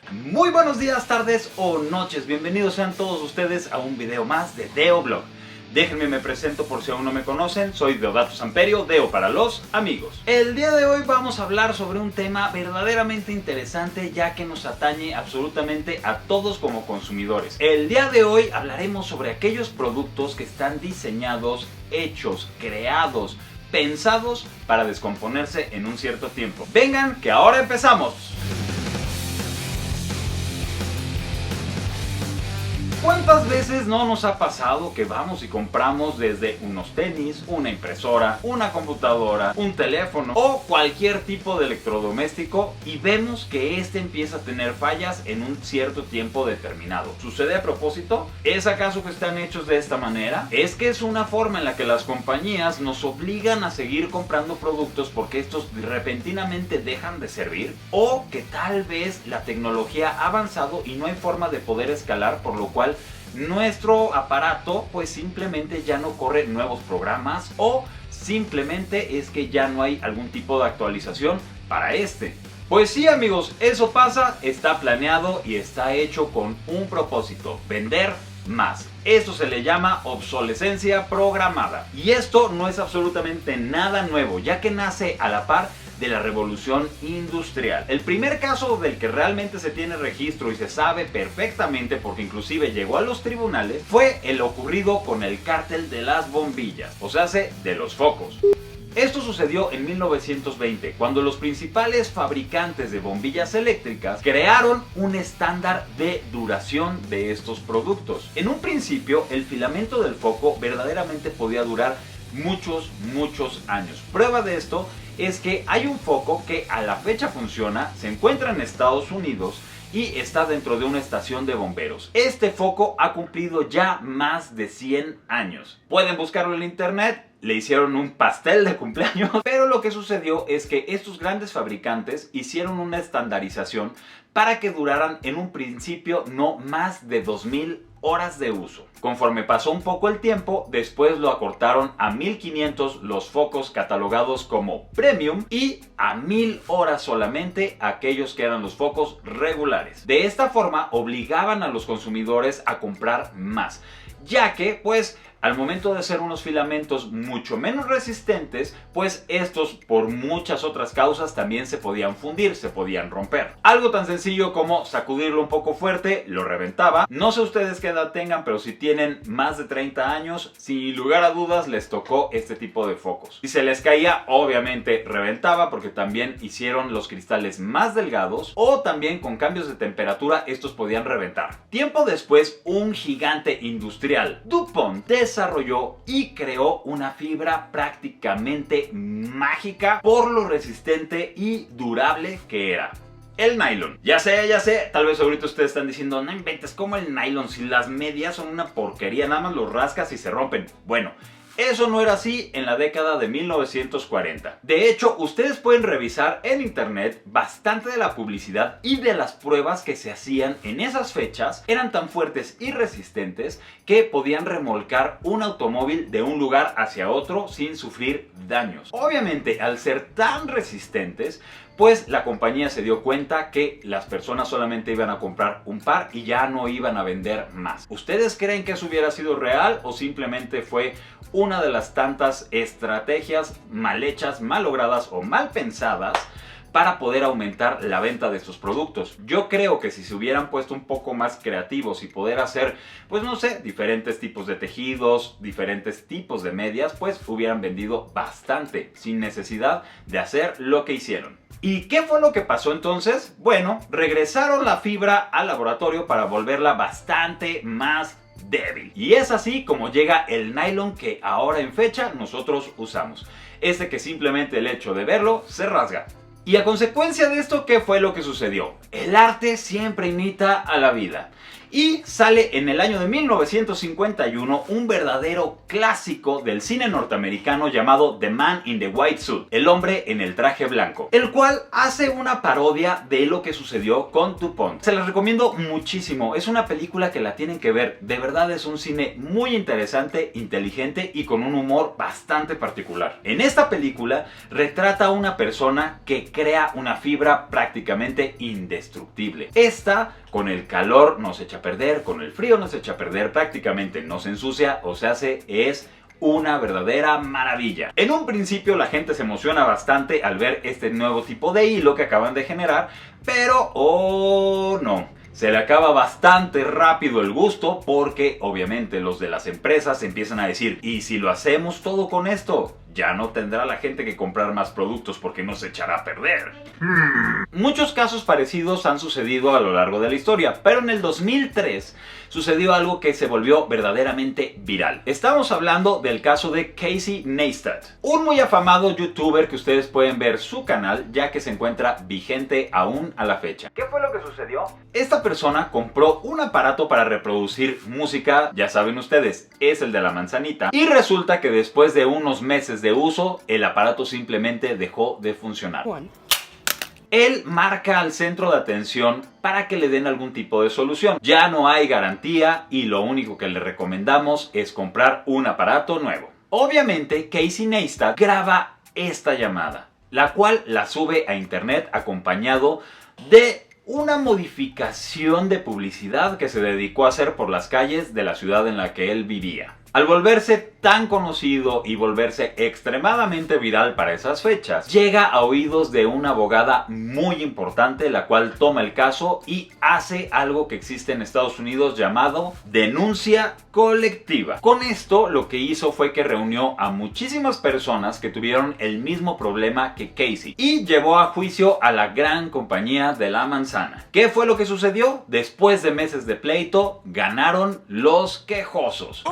Muy buenos días, tardes o noches. Bienvenidos sean todos ustedes a un video más de Deo Blog. Déjenme me presento por si aún no me conocen. Soy Deodato Samperio, Deo para los amigos. El día de hoy vamos a hablar sobre un tema verdaderamente interesante, ya que nos atañe absolutamente a todos como consumidores. El día de hoy hablaremos sobre aquellos productos que están diseñados, hechos, creados, pensados para descomponerse en un cierto tiempo. Vengan, que ahora empezamos. ¿Cuántas veces no nos ha pasado que vamos y compramos desde unos tenis, una impresora, una computadora, un teléfono o cualquier tipo de electrodoméstico y vemos que este empieza a tener fallas en un cierto tiempo determinado? ¿Sucede a propósito? ¿Es acaso que están hechos de esta manera? ¿Es que es una forma en la que las compañías nos obligan a seguir comprando productos porque estos repentinamente dejan de servir? ¿O que tal vez la tecnología ha avanzado y no hay forma de poder escalar, por lo cual nuestro aparato pues simplemente ya no corre nuevos programas, o simplemente es que ya no hay algún tipo de actualización para este? Pues sí, amigos, eso pasa, está planeado y está hecho con un propósito: vender más. Esto se le llama obsolescencia programada. Y esto no es absolutamente nada nuevo, ya que nace a la par de la revolución industrial. El primer caso del que realmente se tiene registro y se sabe perfectamente, porque inclusive llegó a los tribunales, fue el ocurrido con el cártel de las bombillas, o sea, de los focos. Esto sucedió en 1920, cuando los principales fabricantes de bombillas eléctricas crearon un estándar de duración de estos productos. En un principio, el filamento del foco verdaderamente podía durar muchos años. Prueba de esto es que hay un foco que a la fecha funciona, se encuentra en Estados Unidos y está dentro de una estación de bomberos. Este foco ha cumplido ya más de 100 años. Pueden buscarlo en internet. Le hicieron un pastel de cumpleaños. Pero lo que sucedió es que estos grandes fabricantes hicieron una estandarización para que duraran en un principio no más de 2000 horas de uso. Conforme pasó un poco el tiempo, después lo acortaron a 1500 los focos catalogados como premium y a 1000 horas solamente aquellos que eran los focos regulares. De esta forma obligaban a los consumidores a comprar más, ya que pues al momento de ser unos filamentos mucho menos resistentes, pues estos por muchas otras causas también se podían fundir, se podían romper. Algo tan sencillo como sacudirlo un poco fuerte, lo reventaba. No sé ustedes qué edad tengan, pero si tienen más de 30 años, sin lugar a dudas les tocó este tipo de focos. Si se les caía, obviamente reventaba, porque también hicieron los cristales más delgados, o también con cambios de temperatura estos podían reventar. Tiempo después, un gigante industrial, DuPont, desarrolló y creó una fibra prácticamente mágica por lo resistente y durable que era: el nylon. Ya sé, tal vez ahorita ustedes están diciendo: no inventes, ¿cómo el nylon? Si las medias son una porquería, nada más los rascas y se rompen. Bueno, eso no era así en la década de 1940. De hecho, ustedes pueden revisar en internet bastante de la publicidad y de las pruebas que se hacían en esas fechas. Eran tan fuertes y resistentes que podían remolcar un automóvil de un lugar hacia otro sin sufrir daños. Obviamente, al ser tan resistentes, pues la compañía se dio cuenta que las personas solamente iban a comprar un par y ya no iban a vender más. ¿Ustedes creen que eso hubiera sido real o simplemente fue una de las tantas estrategias mal hechas, mal logradas o mal pensadas para poder aumentar la venta de estos productos? Yo creo que si se hubieran puesto un poco más creativos y poder hacer, pues no sé, diferentes tipos de tejidos, diferentes tipos de medias, pues hubieran vendido bastante sin necesidad de hacer lo que hicieron. ¿Y qué fue lo que pasó entonces? Bueno, regresaron la fibra al laboratorio para volverla bastante más débil. Y es así como llega el nylon que ahora en fecha nosotros usamos. Este que simplemente el hecho de verlo se rasga. Y a consecuencia de esto, ¿qué fue lo que sucedió? El arte siempre imita a la vida. Y sale en el año de 1951 un verdadero clásico del cine norteamericano llamado The Man in the White Suit, el hombre en el traje blanco, el cual hace una parodia de lo que sucedió con DuPont. Se les recomiendo muchísimo, es una película que la tienen que ver, de verdad es un cine muy interesante, inteligente y con un humor bastante particular. En esta película retrata a una persona que crea una fibra prácticamente indestructible. Esta, con el calor no se echa a perder, con el frío no se echa a perder, prácticamente no se ensucia o se hace, es una verdadera maravilla. En un principio la gente se emociona bastante al ver este nuevo tipo de hilo que acaban de generar, pero ¡oh no! Se le acaba bastante rápido el gusto porque obviamente los de las empresas empiezan a decir, ¿y si lo hacemos todo con esto? Ya no tendrá la gente que comprar más productos porque no se echará a perder. Muchos casos parecidos han sucedido a lo largo de la historia, pero en el 2003 sucedió algo que se volvió verdaderamente viral. Estamos hablando del caso de Casey Neistat, un muy afamado youtuber que ustedes pueden ver su canal ya que se encuentra vigente aún a la fecha. ¿Qué fue lo que sucedió? Esta persona compró un aparato para reproducir música, ya saben ustedes, es el de la manzanita, y resulta que después de unos meses de uso, el aparato simplemente dejó de funcionar. Él marca al centro de atención para que le den algún tipo de solución. Ya no hay garantía y lo único que le recomendamos es comprar un aparato nuevo. Obviamente, Casey Neistat graba esta llamada, la cual la sube a internet acompañado de una modificación de publicidad que se dedicó a hacer por las calles de la ciudad en la que él vivía. Al volverse tan conocido y volverse extremadamente viral para esas fechas, llega a oídos de una abogada muy importante, la cual toma el caso y hace algo que existe en Estados Unidos llamado denuncia colectiva. Con esto lo que hizo fue que reunió a muchísimas personas que tuvieron el mismo problema que Casey y llevó a juicio a la gran compañía de la manzana. ¿Qué fue lo que sucedió? Después de meses de pleito, ganaron los quejosos,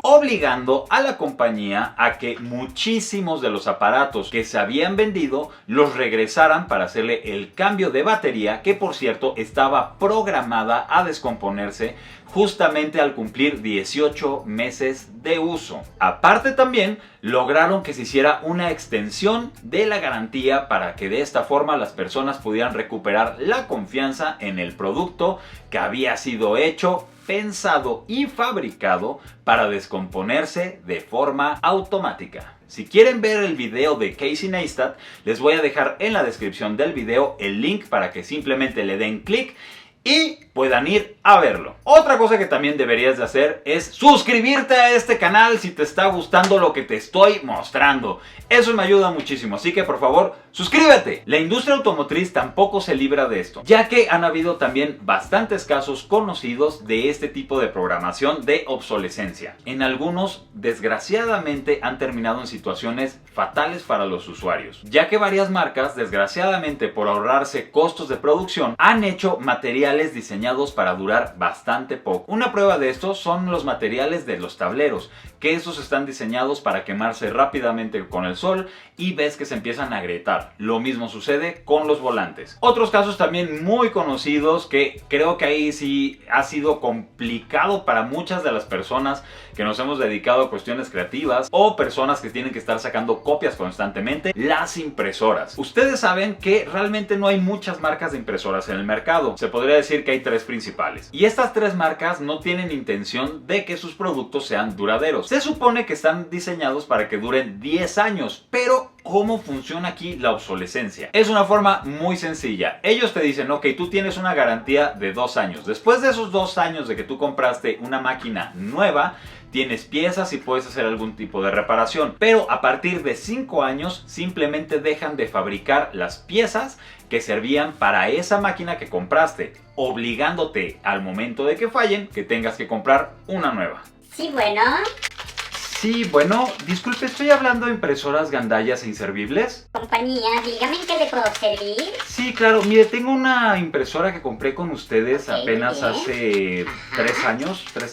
obligando a la compañía a que muchísimos de los aparatos que se habían vendido los regresaran para hacerle el cambio de batería, que por cierto estaba programada a descomponerse justamente al cumplir 18 meses de uso. Aparte también lograron que se hiciera una extensión de la garantía para que de esta forma las personas pudieran recuperar la confianza en el producto que había sido hecho, pensado y fabricado para descomponerse de forma automática. Si quieren ver el video de Casey Neistat, les voy a dejar en la descripción del video el link para que simplemente le den clic y puedan ir a verlo. Otra cosa que también deberías de hacer es suscribirte a este canal si te está gustando lo que te estoy mostrando. Eso me ayuda muchísimo, así que por favor, suscríbete. La industria automotriz tampoco se libra de esto, ya que han habido también bastantes casos conocidos de este tipo de programación de obsolescencia. En algunos, desgraciadamente, han terminado en situaciones fatales para los usuarios, ya que varias marcas, desgraciadamente por ahorrarse costos de producción, han hecho materiales diseñados para durar bastante poco. Una prueba de esto son los materiales de los tableros, que estos están diseñados para quemarse rápidamente con el sol y ves que se empiezan a agrietar. Lo mismo sucede con los volantes. Otros casos también muy conocidos que creo que ahí sí ha sido complicado para muchas de las personas que nos hemos dedicado a cuestiones creativas o personas que tienen que estar sacando copias constantemente, las impresoras. Ustedes saben que realmente no hay muchas marcas de impresoras en el mercado. Se podría decir que hay tres principales. Y estas tres marcas no tienen intención de que sus productos sean duraderos. Se supone que están diseñados para que duren 10 años, pero ¿cómo funciona aquí la obsolescencia? Es una forma muy sencilla. Ellos te dicen, ok, tú tienes una garantía de 2 años. Después de esos 2 años de que tú compraste una máquina nueva, tienes piezas y puedes hacer algún tipo de reparación. Pero a partir de 5 años simplemente dejan de fabricar las piezas que servían para esa máquina que compraste, obligándote al momento de que fallen que tengas que comprar una nueva. Sí, bueno, Disculpe, estoy hablando de impresoras gandallas e inservibles. compañía, dígame en qué le puedo servir. Sí, claro, mire, tengo una impresora que compré con ustedes Ok, apenas muy hace Ajá. 3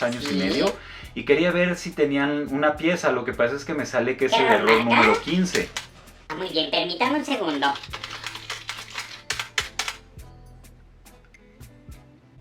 años y Sí. medio. Y quería ver si tenían una pieza, lo que pasa es que me sale que es el ¿Qué error marca? número 15. Muy bien, permítame un segundo.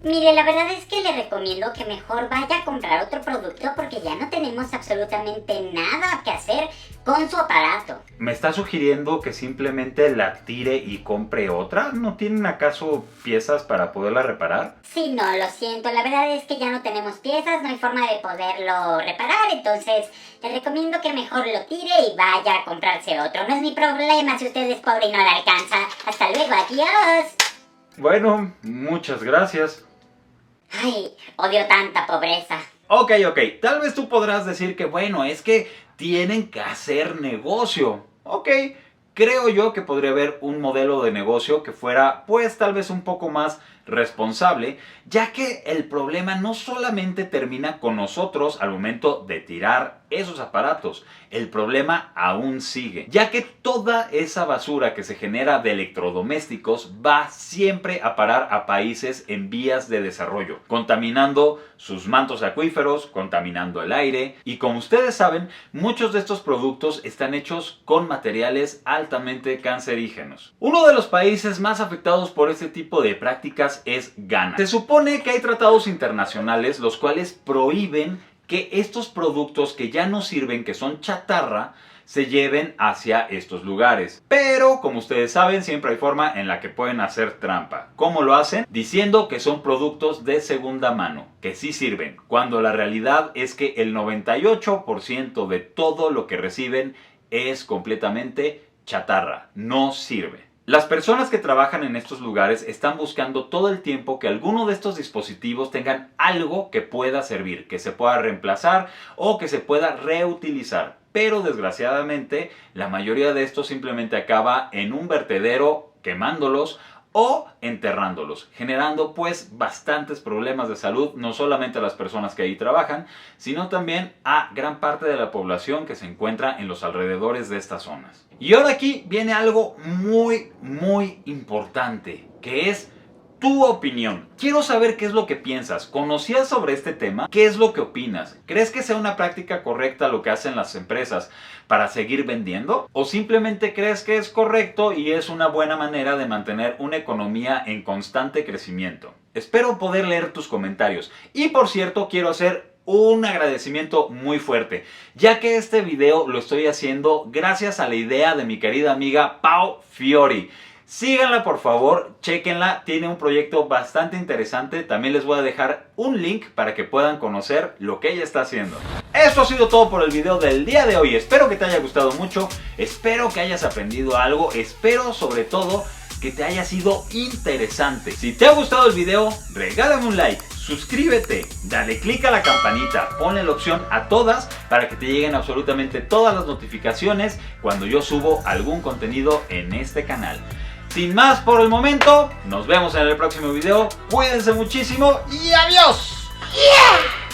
Mire, la verdad es que le recomiendo que mejor vaya a comprar otro producto porque ya no tenemos absolutamente nada que hacer con su aparato. ¿Me está sugiriendo que simplemente la tire y compre otra? ¿No tienen acaso piezas para poderla reparar? Sí, no, lo siento, la verdad es que ya no tenemos piezas, no hay forma de poderlo reparar, entonces le recomiendo que mejor lo tire y vaya a comprarse otro. No es mi problema si usted es pobre y no le alcanza. Hasta luego, adiós. Bueno, muchas gracias. Ay, odio tanta pobreza. Ok, tal vez tú podrás decir que bueno, es que tienen que hacer negocio. Ok, creo yo que podría haber un modelo de negocio que fuera pues tal vez un poco más responsable, ya que el problema no solamente termina con nosotros al momento de tirar esos aparatos, el problema aún sigue, ya que toda esa basura que se genera de electrodomésticos va siempre a parar a países en vías de desarrollo, contaminando sus mantos acuíferos, contaminando el aire, y como ustedes saben, muchos de estos productos están hechos con materiales altamente cancerígenos. Uno de los países más afectados por este tipo de prácticas es Ghana. Se supone que hay tratados internacionales los cuales prohíben que estos productos que ya no sirven, que son chatarra, se lleven hacia estos lugares. Pero, como ustedes saben, siempre hay forma en la que pueden hacer trampa. ¿Cómo lo hacen? Diciendo que son productos de segunda mano, que sí sirven, cuando la realidad es que el 98% de todo lo que reciben es completamente chatarra, no sirve. Las personas que trabajan en estos lugares están buscando todo el tiempo que alguno de estos dispositivos tengan algo que pueda servir, que se pueda reemplazar o que se pueda reutilizar. Pero desgraciadamente la mayoría de estos simplemente acaba en un vertedero quemándolos o enterrándolos, generando pues bastantes problemas de salud, no solamente a las personas que ahí trabajan, sino también a gran parte de la población que se encuentra en los alrededores de estas zonas. Y ahora aquí viene algo muy importante, que es tu opinión. Quiero saber qué es lo que piensas. ¿Conocías sobre este tema? ¿Qué es lo que opinas? ¿Crees que sea una práctica correcta lo que hacen las empresas para seguir vendiendo? ¿O simplemente crees que es correcto y es una buena manera de mantener una economía en constante crecimiento? Espero poder leer tus comentarios. Y por cierto, quiero hacer un agradecimiento muy fuerte, ya que este video lo estoy haciendo gracias a la idea de mi querida amiga Pau Fiori. Síganla por favor, chéquenla, tiene un proyecto bastante interesante. También les voy a dejar un link para que puedan conocer lo que ella está haciendo. Esto ha sido todo por el video del día de hoy. Espero que te haya gustado mucho, espero que hayas aprendido algo, espero sobre todo que te haya sido interesante. Si te ha gustado el video, regálame un like, suscríbete, dale click a la campanita, ponle la opción a todas para que te lleguen absolutamente todas las notificaciones cuando yo subo algún contenido en este canal. Sin más por el momento, nos vemos en el próximo video, cuídense muchísimo y ¡adiós! ¡Yeah!